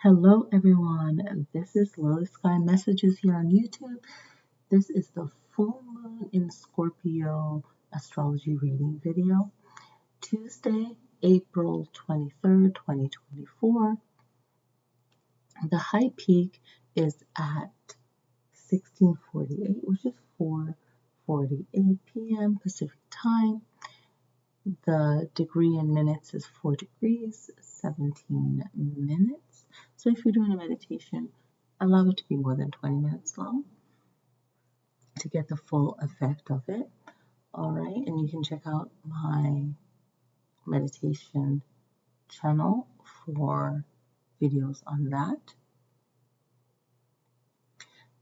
Hello everyone, this is Lilly Sky Messages here on YouTube. This is the full moon in Scorpio astrology reading video. Tuesday, April 23rd, 2024. The high peak is at 1648, which is 4:48 p.m. Pacific time. The degree in minutes is 4 degrees, 17 minutes. So if you're doing a meditation, allow it to be more than 20 minutes long to get the full effect of it. All right, and you can check out my meditation channel for videos on that.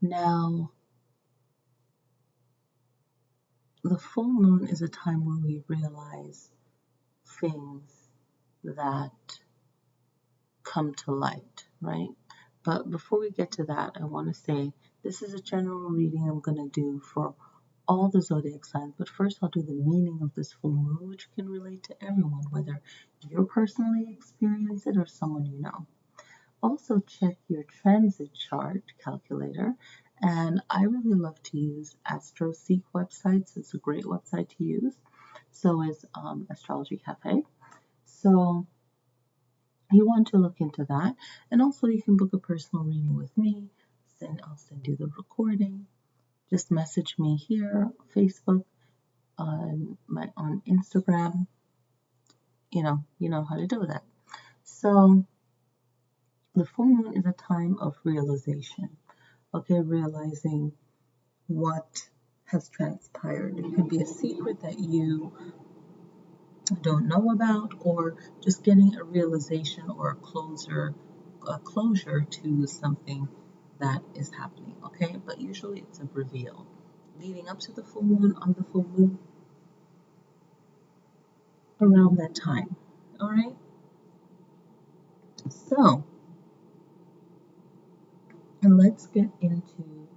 Now, the full moon is a time where we realize things that come to light, right? But before we get to that, I want to say this is a general reading I'm going to do for all the zodiac signs. But first, I'll do the meaning of this full moon, which can relate to everyone, whether you're personally experience it or someone you know. Also, check your transit chart calculator. And I really love to use AstroSeek websites. It's a great website to use. So is Astrology Cafe. So you want to look into that. And also you can book a personal reading with me. I'll send you the recording. Just message me here, Facebook, on Instagram. You know how to do that. So the full moon is a time of realization. Okay, realizing what has transpired. It could be a secret that you don't know about, or just getting a realization or a closure to something that is happening. Okay, but usually it's a reveal leading up to the full moon, on the full moon, around that time. All right, so and let's get into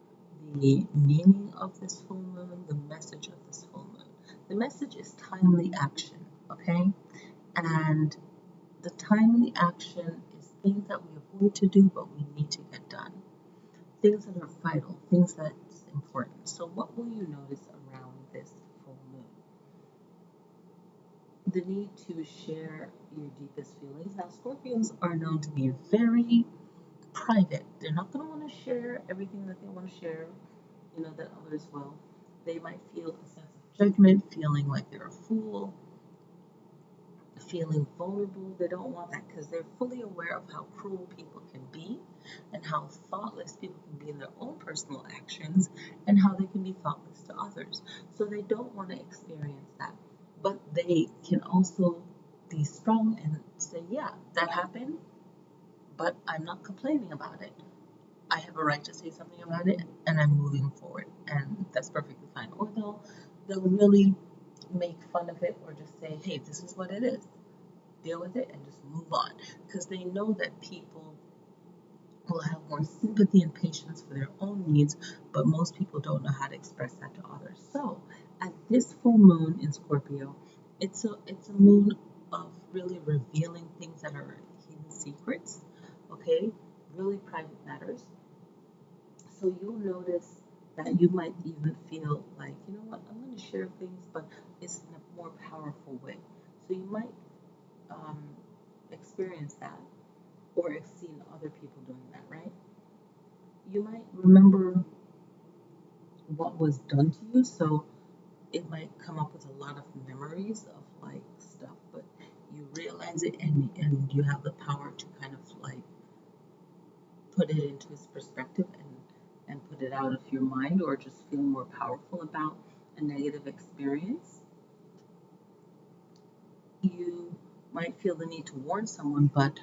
the meaning of this full moon, the message of this full moon. The message is timely action. Okay, and the timely action is things that we avoid to do, but we need to get done. Things that are vital, things that's important. So what will you notice around this full moon? The need to share your deepest feelings. Now, Scorpions are known to be very private. They're not going to want to share everything that they want to share, that others will. They might feel a sense of judgment, feeling like they're a fool, feeling vulnerable. They don't want that because they're fully aware of how cruel people can be and how thoughtless people can be in their own personal actions and how they can be thoughtless to others. So they don't want to experience that. But they can also be strong and say, yeah, that happened, but I'm not complaining about it. I have a right to say something about it and I'm moving forward. And that's perfectly fine. Or they'll really make fun of it or just say, hey, this is what it is. Deal with it and just move on. Because they know that people will have more sympathy and patience for their own needs, but most people don't know how to express that to others. So at this full moon in Scorpio, it's a moon of really revealing things that are hidden secrets, okay? Really private matters. So you'll notice that you might even feel like, you know what, I'm going to share things, but it's in a more powerful way. So you might experience that or have seen other people doing that, right? You might remember what was done to you, so it might come up with a lot of memories of like stuff, but you realize it and you have the power to kind of like put it into its perspective and put it out of your mind or just feel more powerful about a negative experience. You might feel the need to warn someone, but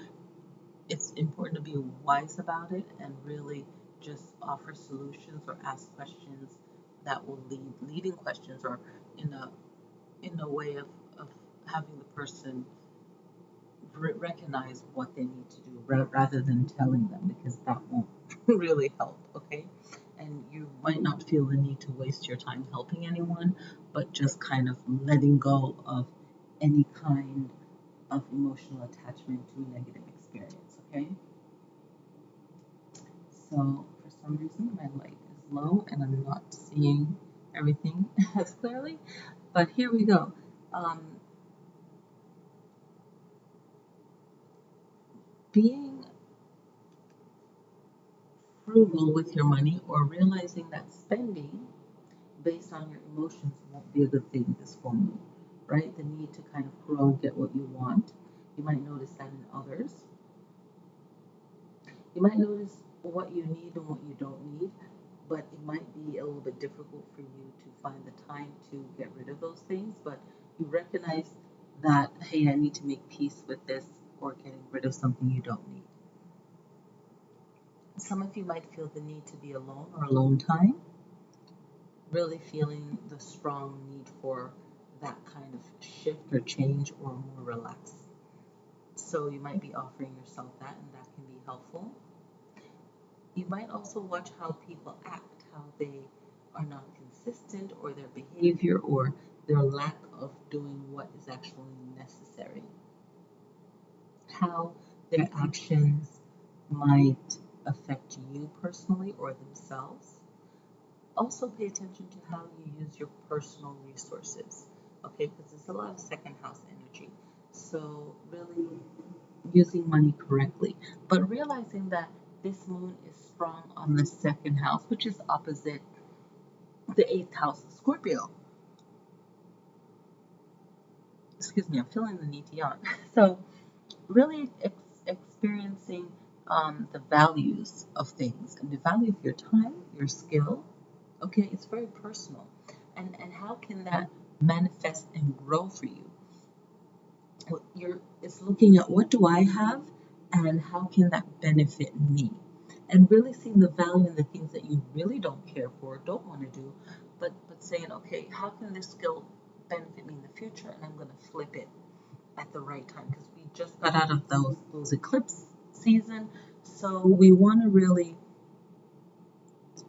it's important to be wise about it and really just offer solutions or ask questions that will leading questions or in a way of having the person recognize what they need to do rather than telling them, because that won't really help. Okay, and you might not feel the need to waste your time helping anyone, but just kind of letting go of any kind of emotional attachment to a negative experience. Okay, So for some reason my light is low and I'm not seeing everything as clearly. But here we go. Being frugal with your money, or realizing that spending based on your emotions won't be a good thing this full moon, right? The need to kind of grow, get what you want. You might notice that in others. You might notice what you need and what you don't need, but it might be a little bit difficult for you to find the time to get rid of those things. But you recognize that, hey, I need to make peace with this, or getting rid of something you don't need. Some of you might feel the need to be alone or alone time, really feeling the strong need for that kind of shift or change or more relaxed. So you might be offering yourself that, and that can be helpful. You might also watch how people act, how they are not consistent, or their behavior, or their lack of doing what is actually necessary. How their actions might affect you personally or themselves. Also pay attention to how you use your personal resources, okay? Because there's a lot of second house energy. So really using money correctly, but realizing that this moon is strong on the second house, which is opposite the eighth house of Scorpio. Excuse me, I'm feeling the need to yawn. So really experiencing the values of things and the value of your time, your skill. Okay, it's very personal. And how can that manifest and grow for you? It's looking at what do I have and how can that benefit me? And really seeing the value in the things that you really don't care for, don't want to do, but saying, okay, how can this skill benefit me in the future? And I'm going to flip it at the right time, because we just got out of those eclipse season. So we want to really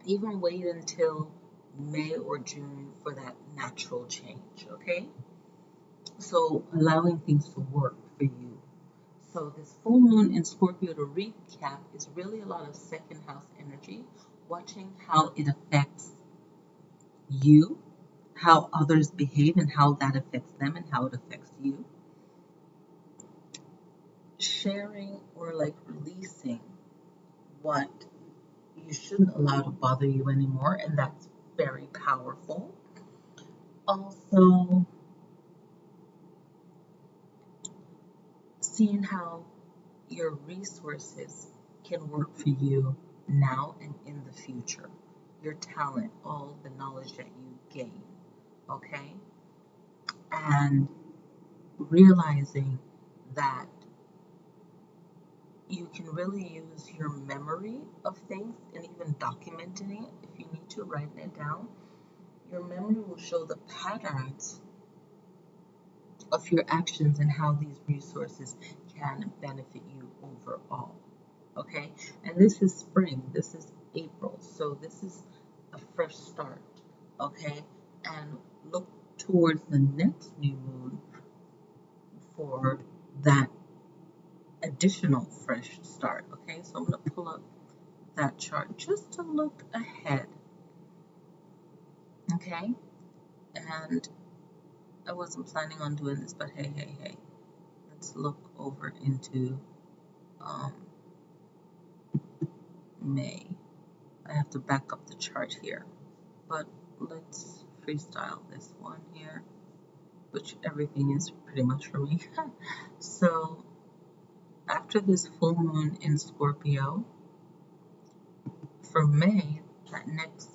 even wait until May or June for that natural change, okay? So allowing things to work for you. So this full moon in Scorpio, to recap, is really a lot of second house energy, watching how it affects you, how others behave and how that affects them and how it affects you. Sharing or like releasing what you shouldn't allow to bother you anymore, and that's very powerful. Also, seeing how your resources can work for you now and in the future. Your talent, all the knowledge that you gain, okay? And realizing that you can really use your memory of things, and even documenting it if you need to, write it down. Your memory will show the patterns of your actions and how these resources can benefit you overall. Okay, and this is spring, this is April, so this is a fresh start. Okay, and look towards the next new moon for that additional fresh start. Okay, so I'm going to pull up that chart just to look ahead. Okay, and I wasn't planning on doing this, but hey, let's look over into May. I have to back up the chart here, but let's freestyle this one here, which everything is pretty much for me. So after this full moon in Scorpio, for May, that next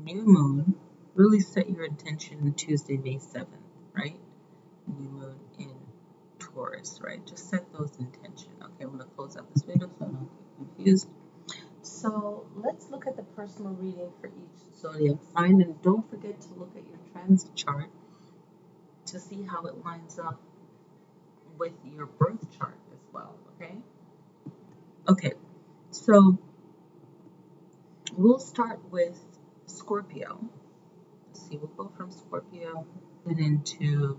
new moon, really set your intention Tuesday, May 7th, right? New moon in Taurus, right? Just set those intentions. Okay, I'm going to close out this video so I don't get confused. So let's look at the personal reading for each zodiac sign, and don't forget to look at your transit chart to see how it lines up with your birth chart as well, okay? Okay, so we'll start with Scorpio. Let's see, we'll go from Scorpio then into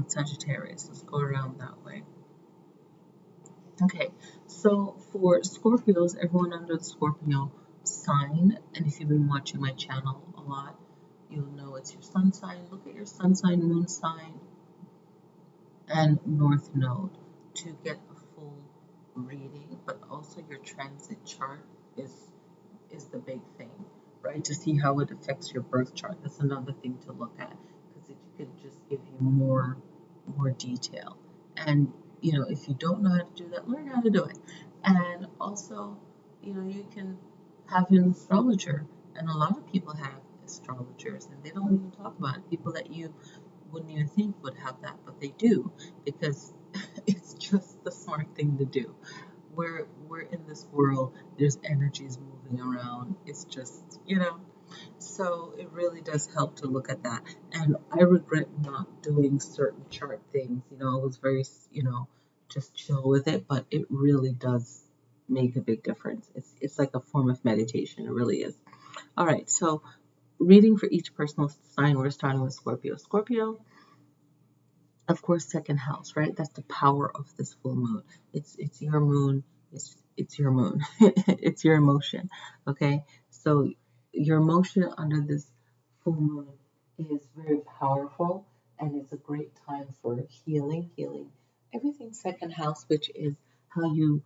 Sagittarius. Let's go around that way. Okay, so for Scorpios, everyone under the Scorpio sign, and if you've been watching my channel a lot, you'll know it's your sun sign. Look at your sun sign, moon sign, and north node to get a full reading, but also your transit chart is the big thing, right? To see how it affects your birth chart. That's another thing to look at because it could just give you more detail. And if you don't know how to do that, learn how to do it. And also, you can have an astrologer, and a lot of people have astrologers, and they don't even talk about it. People that you wouldn't even think would have that, but they do because it's just the smart thing to do. We're in this world, there's energies moving around. It's just, so it really does help to look at that. And I regret not doing certain chart things. I was very, just chill with it, but it really does make a big difference. It's like a form of meditation. It really is. All right, so reading for each personal sign, we're starting with Scorpio. Scorpio, of course, second house, right? That's the power of this full moon. It's your moon. It's your moon. It's your emotion. Okay, so your emotion under this full moon is very powerful, and it's a great time for healing everything second house, which is how you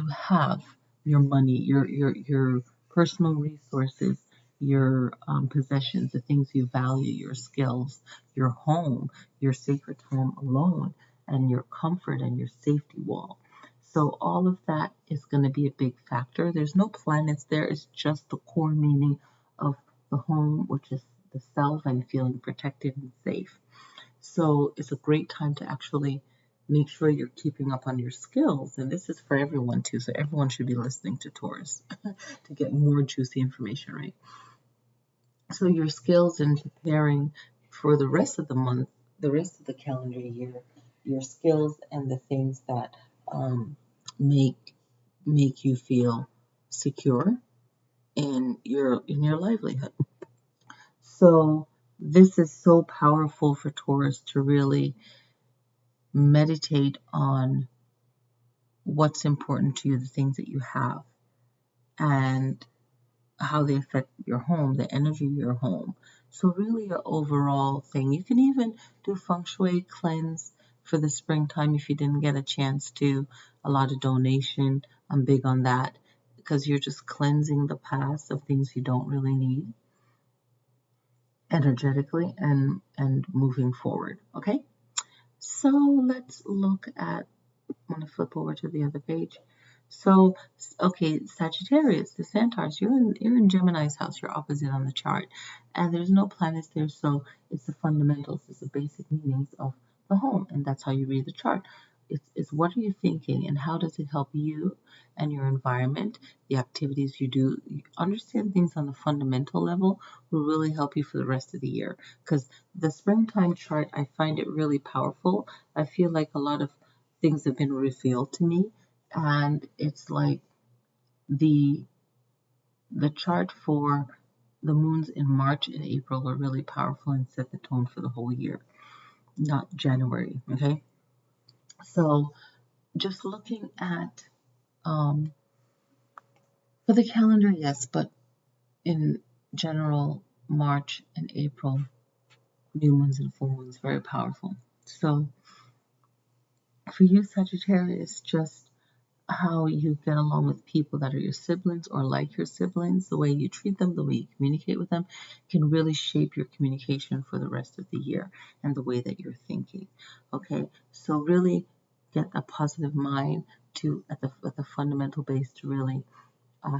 have your money, your personal resources, your possessions, the things you value, your skills, your home, your sacred time alone, and your comfort and your safety wall. So all of that is going to be a big factor. There's no planets there. It's just the core meaning of the home, which is the self and feeling protected and safe. So it's a great time to actually make sure you're keeping up on your skills. And this is for everyone too. So everyone should be listening to Taurus to get more juicy information, right? So your skills in preparing for the rest of the month, the rest of the calendar year, your skills and the things that make you feel secure in your livelihood. So this is so powerful for Taurus to really meditate on what's important to you, the things that you have, and how they affect your home, the energy of your home. So really an overall thing. You can even do feng shui cleanse for the springtime if you didn't get a chance to. A lot of donation. I'm big on that because you're just cleansing the past of things you don't really need energetically and moving forward. Okay? So let's look at, I'm going to flip over to the other page. So, okay, Sagittarius, the Centaurs, you're in Gemini's house, you're opposite on the chart, and there's no planets there, so it's the fundamentals, it's the basic meanings of the home, and that's how you read the chart. It's what are you thinking, and how does it help you and your environment, the activities you do. Understand things on the fundamental level will really help you for the rest of the year, because the springtime chart, I find it really powerful. I feel like a lot of things have been revealed to me, and it's like the chart for the moons in March and April are really powerful and set the tone for the whole year, not January. Okay, so just looking at for the calendar, yes, but in general, March and April, new moons and full moons, very powerful. So for you, Sagittarius, just how you get along with people that are your siblings or like your siblings, the way you treat them, the way you communicate with them, can really shape your communication for the rest of the year and the way that you're thinking. Okay, so really get a positive mind to at the fundamental base to really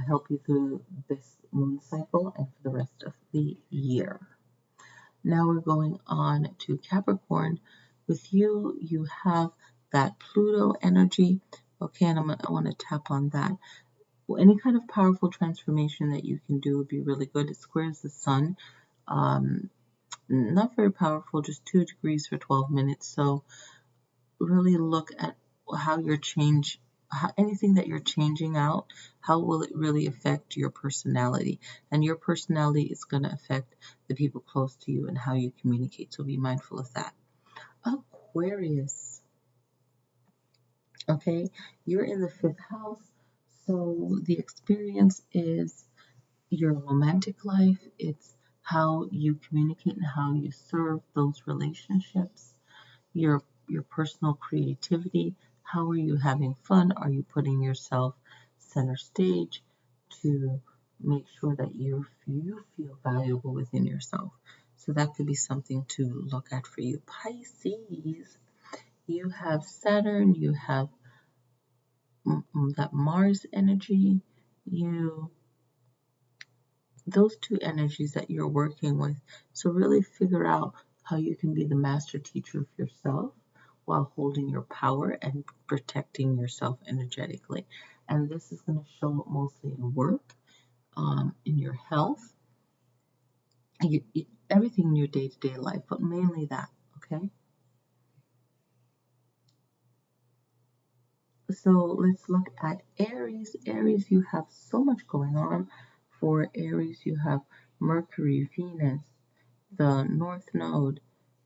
help you through this moon cycle and for the rest of the year. Now we're going on to Capricorn. With you, you have that Pluto energy. Okay, and I want to tap on that. Well, any kind of powerful transformation that you can do would be really good. It squares the sun. Not very powerful, just 2 degrees for 12 minutes. So really look at how anything that you're changing out, how will it really affect your personality? And your personality is going to affect the people close to you and how you communicate. So be mindful of that. Aquarius. Okay, you're in the fifth house, so the experience is your romantic life. It's how you communicate and how you serve those relationships, your personal creativity. How are you having fun? Are you putting yourself center stage to make sure that you feel valuable within yourself? So that could be something to look at for you. Pisces, you have Saturn, you have that Mars energy, you those two energies that you're working with. So really figure out how you can be the master teacher of yourself while holding your power and protecting yourself energetically. And this is going to show up mostly in work, in your health, everything in your day-to-day life, but mainly that, okay? So let's look at Aries. Aries, you have so much going on. For Aries, you have Mercury, Venus, the North Node,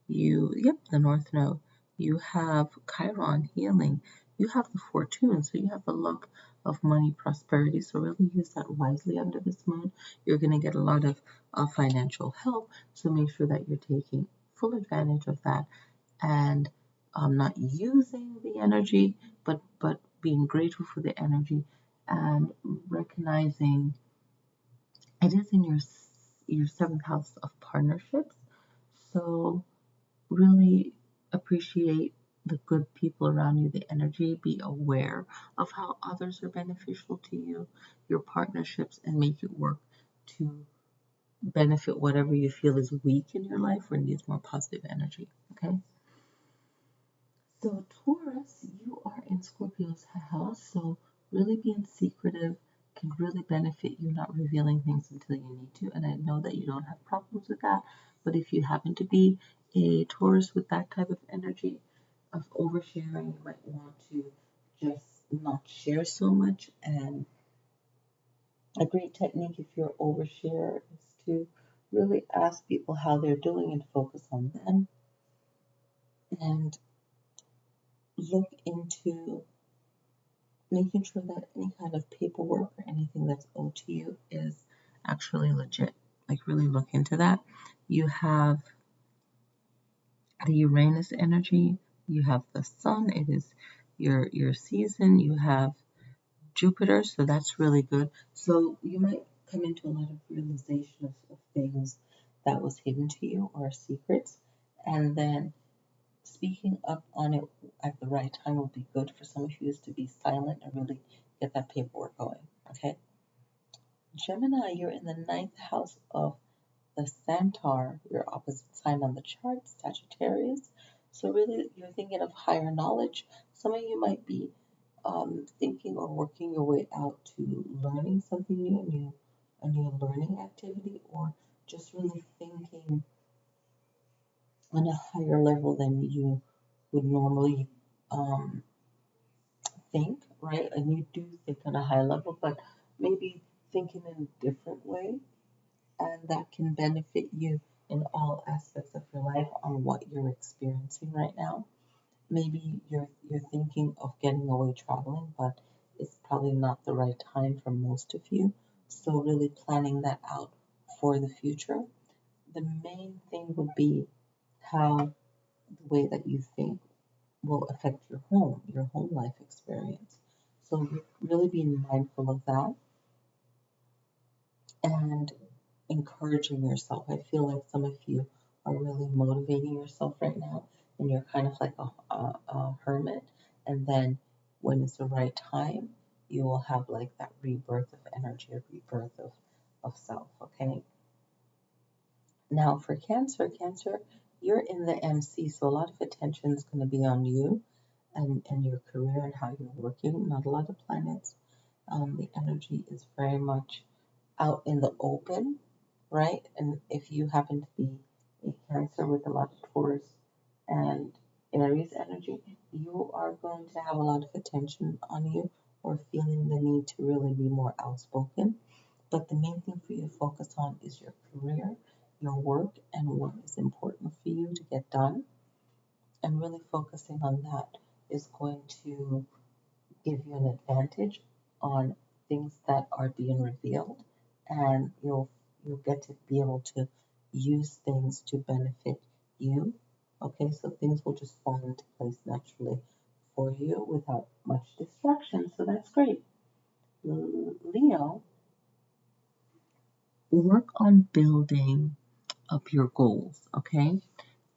the North Node. You have Chiron, healing. You have the Fortune, so you have the luck of money, prosperity. So really use that wisely under this moon. You're going to get a lot of financial help, so make sure that you're taking full advantage of that and not using the energy, but being grateful for the energy and recognizing it is in your seventh house of partnerships. So really appreciate the good people around you, the energy, be aware of how others are beneficial to you, your partnerships, and make it work to benefit whatever you feel is weak in your life or needs more positive energy. Okay. So Taurus, you are in Scorpio's house, so really being secretive can really benefit you not revealing things until you need to. And I know that you don't have problems with that, but if you happen to be a Taurus with that type of energy of oversharing, you might want to just not share so much. And a great technique if you're overshare is to really ask people how they're doing and focus on them and look into making sure that any kind of paperwork or anything that's owed to you is actually legit. Like really look into that. You have the Uranus energy, you have the sun, it is your season, you have Jupiter, so that's really good. So you might come into a lot of realization of things that was hidden to you or secrets, and then speaking up on it at the right time will be good. For some of you is to be silent and really get that paperwork going. Okay. Gemini, you're in the ninth house of the Centaur, your opposite sign on the chart, Sagittarius. So really, you're thinking of higher knowledge. Some of you might be thinking or working your way out to learning something new, a new learning activity, or just really thinking on a higher level than you would normally um, think, right? And you do think on a high level, but maybe thinking in a different way, and that can benefit you in all aspects of your life on what you're experiencing right now. Maybe you're thinking of getting away traveling, but it's probably not the right time for most of you. So really planning that out for the future. The main thing would be how the way that you think will affect your home life experience. So really being mindful of that and encouraging yourself. I feel like some of you are really motivating yourself right now, and you're kind of like a hermit. And then when it's the right time, you will have like that rebirth of energy, a rebirth of self. Okay. Now for Cancer, you're in the MC, so a lot of attention is going to be on you and your career and how you're working. Not a lot of planets. The energy is very much out in the open, right? And if you happen to be a Cancer with a lot of Taurus and Aries energy, you are going to have a lot of attention on you or feeling the need to really be more outspoken. But the main thing for you to focus on is your career, your work, and what is important for you to get done. And really focusing on that is going to give you an advantage on things that are being revealed, and you'll get to be able to use things to benefit you. Okay, so things will just fall into place naturally for you without much distraction. So that's great. Leo, work on building up your goals, okay?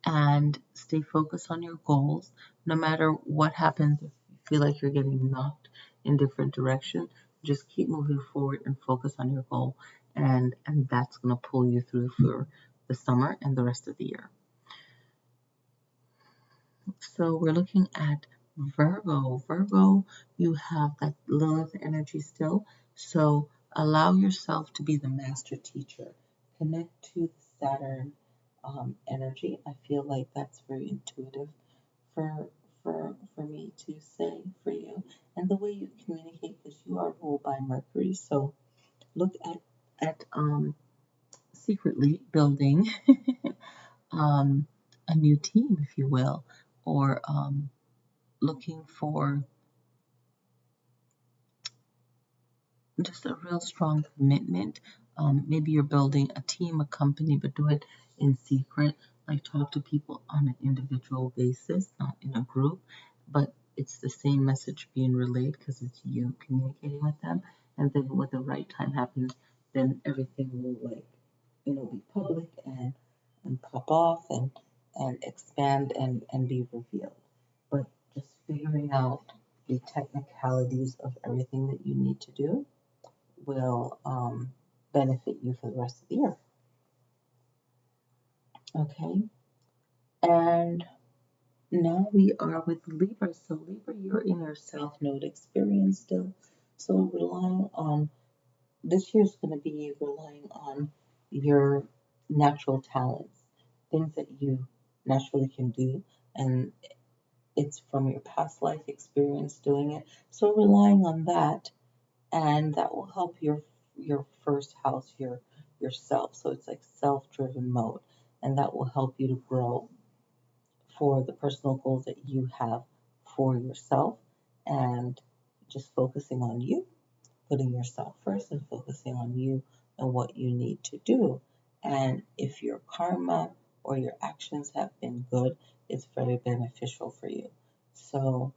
And stay focused on your goals. No matter what happens, if you feel like you're getting knocked in different directions, just keep moving forward and focus on your goal. And that's going to pull you through for the summer and the rest of the year. So we're looking at Virgo. Virgo, you have that Lilith energy still. So allow yourself to be the master teacher. Connect to the Saturn energy. I feel like that's very intuitive for for me to say for you. And the way you communicate, because you are ruled by Mercury. So look at secretly building um, a new team, if you will, or looking for just a real strong commitment. Maybe you're building a team, a company, but do it in secret. Like talk to people on an individual basis, not in a group, but it's the same message being relayed because it's you communicating with them. And then when the right time happens, then everything will be public and pop off and expand and be revealed. But just figuring out the technicalities of everything that you need to do will benefit you for the rest of the year. Okay, and now we are with Libra. So Libra, you're in your South Node experience still. So relying on this year's going to be relying on your natural talents, things that you naturally can do, and it's from your past life experience doing it. So relying on that, and that will help your first house, yourself. So it's like self-driven mode, and that will help you to grow for the personal goals that you have for yourself, and just focusing on you, putting yourself first, and focusing on you and what you need to do. And if your karma or your actions have been good, it's very beneficial for you. So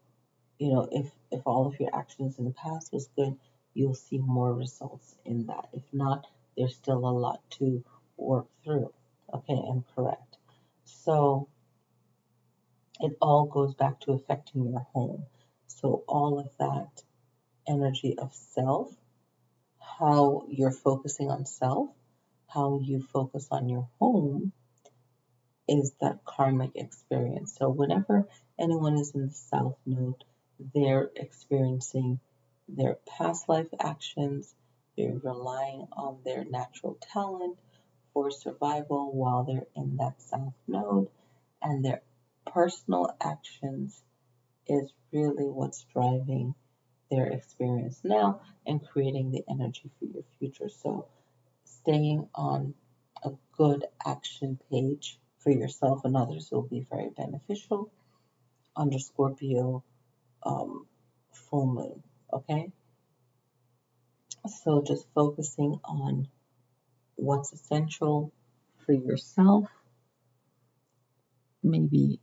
if all of your actions in the past was good, you'll see more results in that. If not, there's still a lot to work through. Okay, and correct. So it all goes back to affecting your home. So all of that energy of self, how you're focusing on self, how you focus on your home, is that karmic experience. So whenever anyone is in the South Node, they're experiencing their past life actions, they're relying on their natural talent for survival while they're in that South Node, and their personal actions is really what's driving their experience now and creating the energy for your future. So staying on a good action page for yourself and others will be very beneficial under Scorpio full moon. Okay, so just focusing on what's essential for yourself, maybe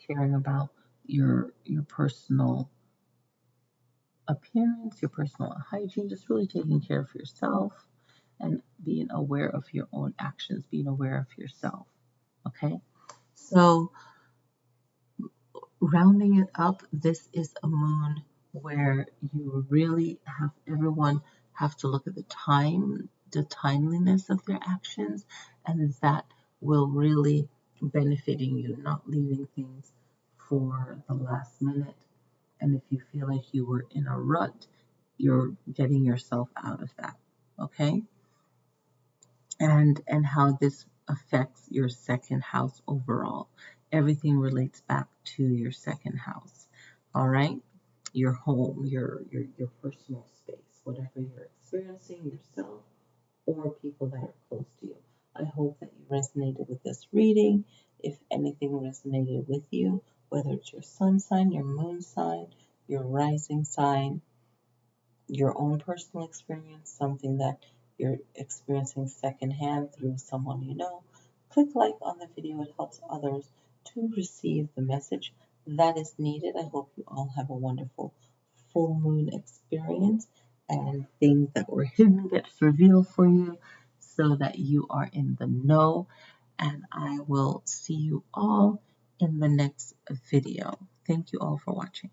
caring about your personal appearance, your personal hygiene, just really taking care of yourself and being aware of your own actions, being aware of yourself. Okay, so rounding it up, this is a moon where you really have everyone have to look at the timeliness of their actions, and that will really benefiting you, not leaving things for the last minute. And if you feel like you were in a rut, you're getting yourself out of that. Okay? And how this affects your second house overall. Everything relates back to your second house. All right? Your home, your personal space, whatever you're experiencing yourself or people that are close to you. I hope that you resonated with this reading. If anything resonated with you, whether it's your sun sign, your moon sign, your rising sign, your own personal experience, something that you're experiencing secondhand through someone you know, click like on the video. It helps others to receive the message that is needed. I hope you all have a wonderful full moon experience and things that were hidden gets revealed for you so that you are in the know. And I will see you all in the next video. Thank you all for watching.